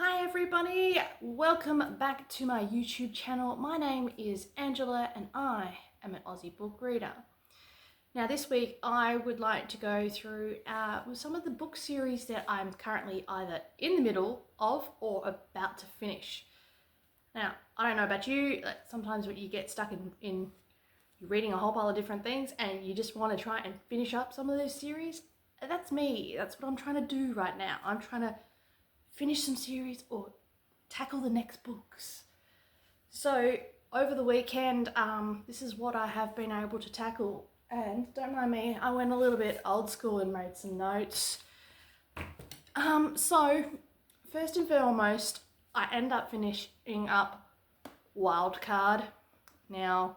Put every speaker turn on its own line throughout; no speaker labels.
Hi everybody, welcome back to my YouTube channel. My name is Angela and I am an Aussie book reader. Now this week I would like to go through some of the book series that I'm currently either in the middle of or about to finish. Now, I don't know about you, sometimes when you get stuck in you're reading a whole pile of different things and you just want to try and finish up some of those series. That's me, that's what I'm trying to do right now. I'm trying to finish some series or tackle the next books. So over the weekend, this is what I have been able to tackle. And don't mind me, I went a little bit old school and made some notes. So first and foremost, I end up finishing up Wildcard. Now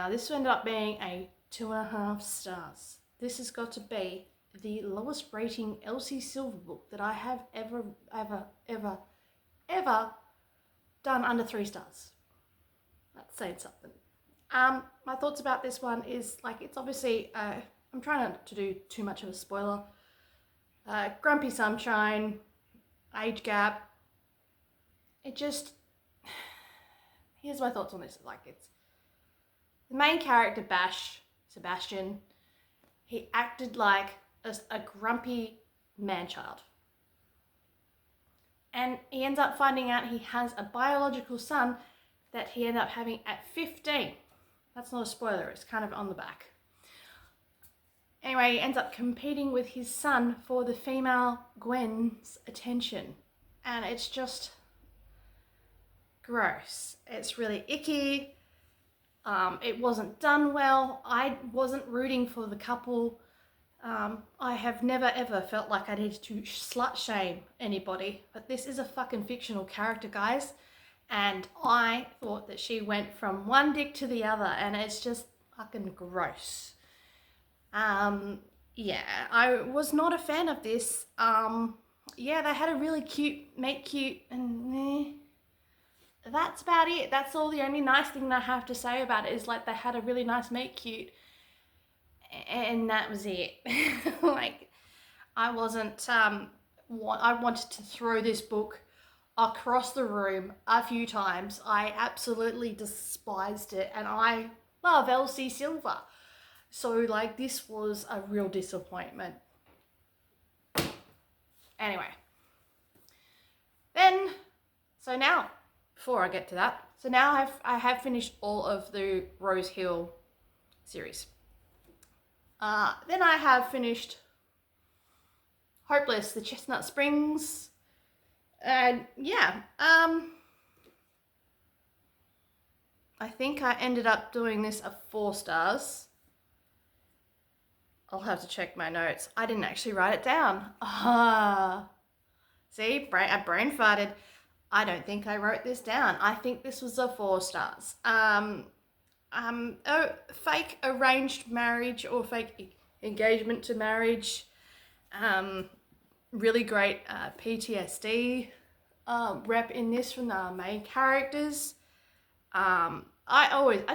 this ended up being a 2.5 stars. This has got to be the lowest rating Elsie Silver book that I have ever done under 3 stars. That's saying something. My thoughts about this one is, it's obviously, I'm trying not to do too much of a spoiler. Grumpy Sunshine, age gap. Here's my thoughts on this. It's the main character, Sebastian. He acted like a grumpy man-child. And he ends up finding out he has a biological son that he ended up having at 15. That's not a spoiler, it's kind of on the back. Anyway, he ends up competing with his son for the female Gwen's attention. And it's just gross. It's really icky. It wasn't done well. I wasn't rooting for the couple. I have never ever felt like I needed to slut shame anybody, but this is a fucking fictional character, guys, and I thought that she went from one dick to the other, and it's just fucking gross. Yeah, I was not a fan of this. Yeah, they had a really cute meet cute, and that's about it. That's all. The only nice thing I have to say about it is they had a really nice meet cute. And that was it. I wasn't, I wanted to throw this book across the room a few times. I absolutely despised it, and I love Elsie Silver. So, this was a real disappointment. Anyway. Now, before I get to that, now I have finished all of the Rose Hill series. Then I have finished Hopeless, the Chestnut Springs, and yeah, I think I ended up doing this a 4 stars. I'll have to check my notes. I didn't actually write it down. See, I brain farted. I don't think I wrote this down. I think this was a 4 stars. Fake arranged marriage or fake engagement to marriage. Really great PTSD rep in this from the main characters. I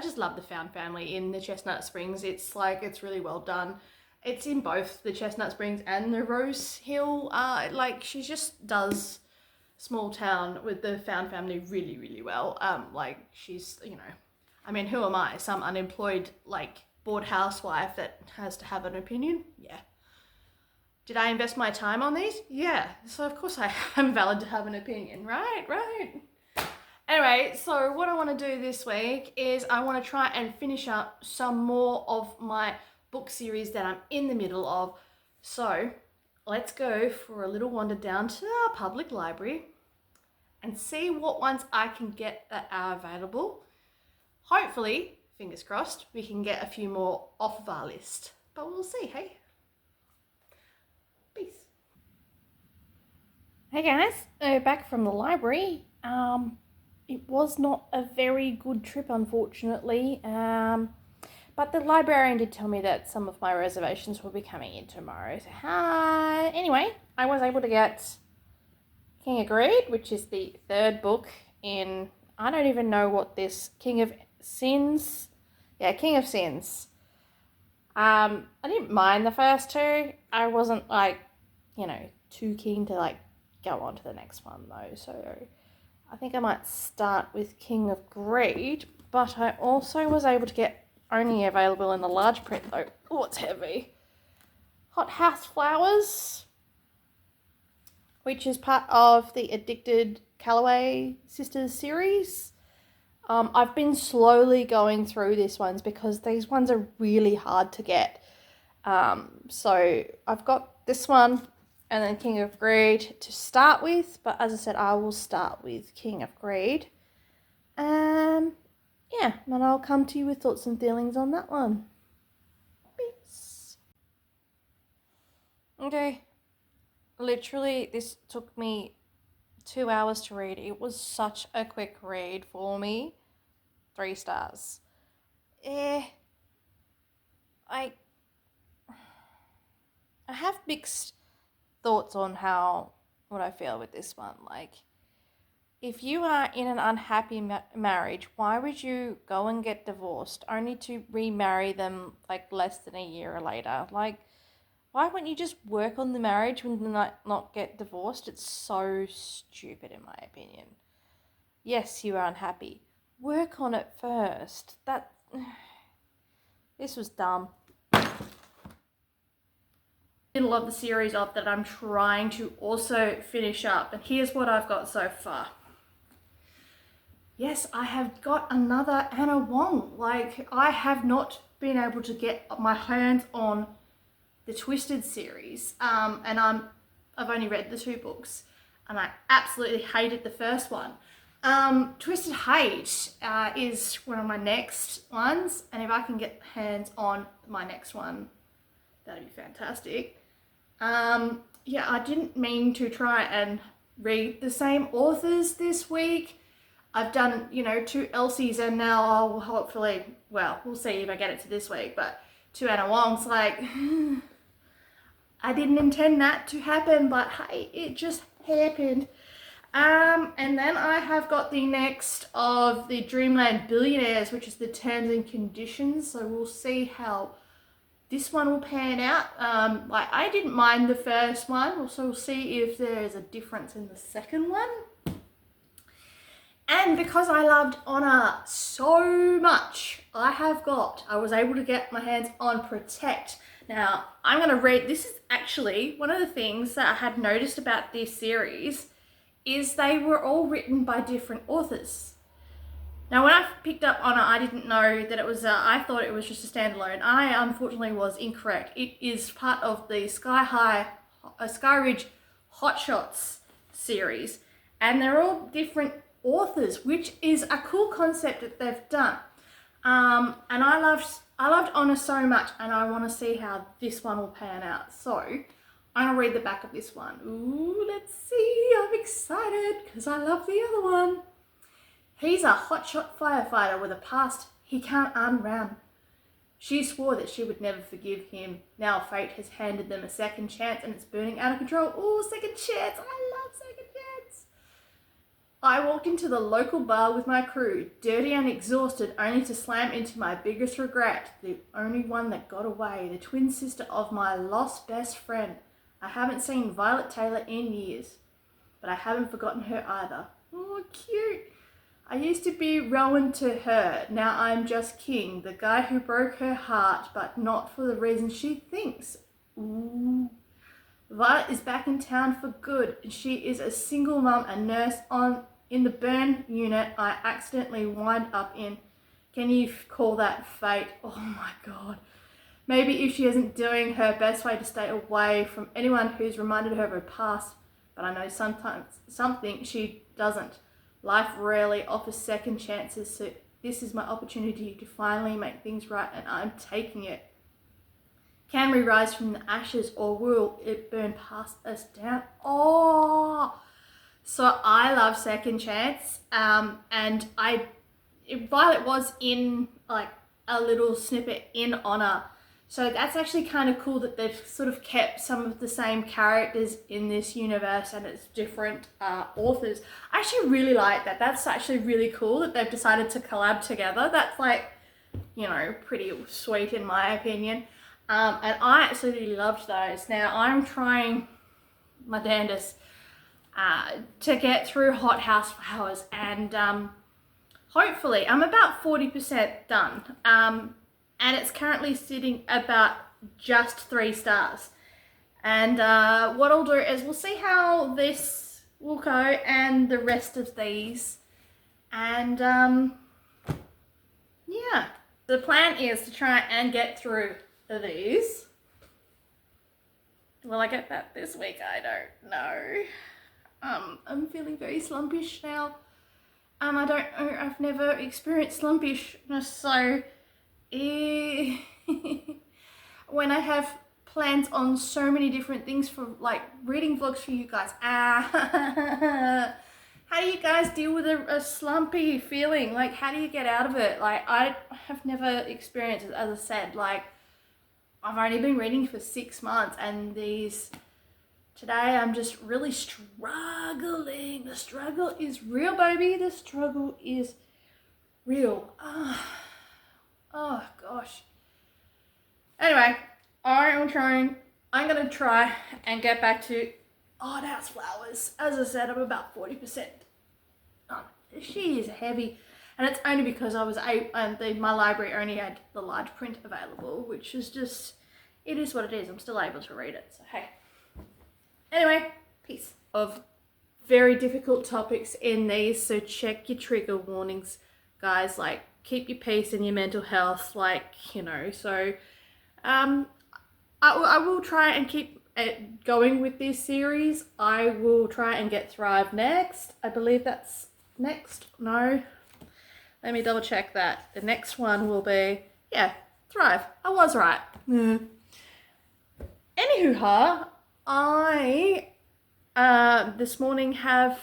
just love the found family in the Chestnut Springs. It's really well done. It's in both the Chestnut Springs and the Rose Hill. She just does small town with the found family really, really well. She's, who am I? Some unemployed, bored housewife that has to have an opinion? Yeah. Did I invest my time on these? Yeah. So of course I am valid to have an opinion, right? Anyway, so what I want to do this week is I want to try and finish up some more of my book series that I'm in the middle of. So let's go for a little wander down to our public library and see what ones I can get that are available. Hopefully, fingers crossed, we can get a few more off of our list. But we'll see, hey? Peace. Hey guys, back from the library. It was not a very good trip, unfortunately. But the librarian did tell me that some of my reservations will be coming in tomorrow. So, anyway, I was able to get King Agreed, which is the 3rd book in, I don't even know what this, King of Sins. Yeah, King of Sins. I didn't mind the first 2. I wasn't too keen to go on to the next one though. So I think I might start with King of Greed, but I also was able to get only available in the large print though. Oh, it's heavy. Hot House Flowers, which is part of the Addicted Calloway Sisters series. I've been slowly going through these ones because these ones are really hard to get. So I've got this one and then King of Greed to start with, but as I said, I will start with King of Greed. Yeah, and I'll come to you with thoughts and feelings on that one. Peace. Okay, literally this took me 2 hours to read. It was such a quick read for me. 3 stars. I have mixed thoughts on what I feel with this one. Like, if you are in an unhappy marriage, why would you go and get divorced only to remarry them like less than a year later? Like, why wouldn't you just work on the marriage and not get divorced? It's so stupid in my opinion. Yes, you are unhappy. Work on it first. This was dumb. Middle of the series of that I'm trying to also finish up, and here's what I've got so far. Yes, I have got another Anna Wong. Like, I have not been able to get my hands on the Twisted series, and I've only read the 2 books, and I absolutely hated the first one. Twisted Hate is one of my next ones, and if I can get hands on my next one, that'd be fantastic. Yeah, I didn't mean to try and read the same authors this week. I've done, 2 Elsies, and now I'll hopefully, well, we'll see if I get it to this week, but 2 Anna Wong's, like, I didn't intend that to happen, but hey, it just happened. And then I have got the next of the Dreamland Billionaires, which is the terms and conditions, so we'll see how this one will pan out. Like, I didn't mind the first one, so we'll see if there's a difference in the second one. And because I loved Honor so much, I was able to get my hands on Protect. Now, I'm going to read, this is actually one of the things that I had noticed about this series is they were all written by different authors. Now, when I picked up Honor, I didn't know that it was, I thought it was just a standalone. I unfortunately was incorrect. It is part of the Sky Ridge Hot Shots series, and they're all different authors, which is a cool concept that they've done. And I loved Honor so much, and I want to see how this one will pan out. So I'm gonna read the back of this one. Ooh, let's see. I'm excited because I love the other one. He's a hotshot firefighter with a past he can't unrun. She swore that she would never forgive him. Now fate has handed them a second chance, and it's burning out of control. Ooh, second chance. I love second chance. I walked into the local bar with my crew, dirty and exhausted, only to slam into my biggest regret, the only one that got away, the twin sister of my lost best friend. I haven't seen Violet Taylor in years, but I haven't forgotten her either. Oh, cute. I used to be Rowan to her, now I'm just King, the guy who broke her heart, but not for the reason she thinks. Ooh. Violet is back in town for good, and she is a single mum and nurse in the burn unit I accidentally wind up in. Can you call that fate? Oh my God. Maybe if she isn't doing her best way to stay away from anyone who's reminded her of her past, but I know sometimes something she doesn't. Life rarely offers second chances, so this is my opportunity to finally make things right, and I'm taking it. Can we rise from the ashes, or will it burn past us down? Oh! So I love Second Chance, and Violet was in like a little snippet in Honor, so that's actually kind of cool that they've sort of kept some of the same characters in this universe and it's different authors. I actually really like that. That's actually really cool that they've decided to collab together. That's like, pretty sweet in my opinion, and I absolutely loved those. Now I'm trying my damnedest. to get through hothouse flowers, and hopefully I'm about 40% done, and it's currently sitting about just 3 stars. And what I'll do is we'll see how this will go and the rest of these, and yeah, the plan is to try and get through these. Will I get that this week? I don't know. I'm feeling very slumpish now. I've never experienced slumpishness, so when I have plans on so many different things for like reading vlogs for you guys, how do you guys deal with a slumpy feeling? Like, how do you get out of it? Like, I have never experienced it, as I said. Like, I've only been reading for 6 months, and today I'm just really struggling. The struggle is real, baby. The struggle is real. Oh gosh. Anyway, I'm going to try and get back to hothouse flowers. As I said, I'm about 40%. She is heavy. And it's only because my library only had the large print available, which is just, it is what it is. I'm still able to read it, so hey. Anyway, peace. Of very difficult topics in these, so check your trigger warnings, guys. Like, keep your peace and your mental health, like, you know. So, I will try and keep it going with this series. I will try and get Thrive next. I believe that's next. No. Let me double check that. The next one will be, yeah, Thrive. I was right. Anywho, I this morning have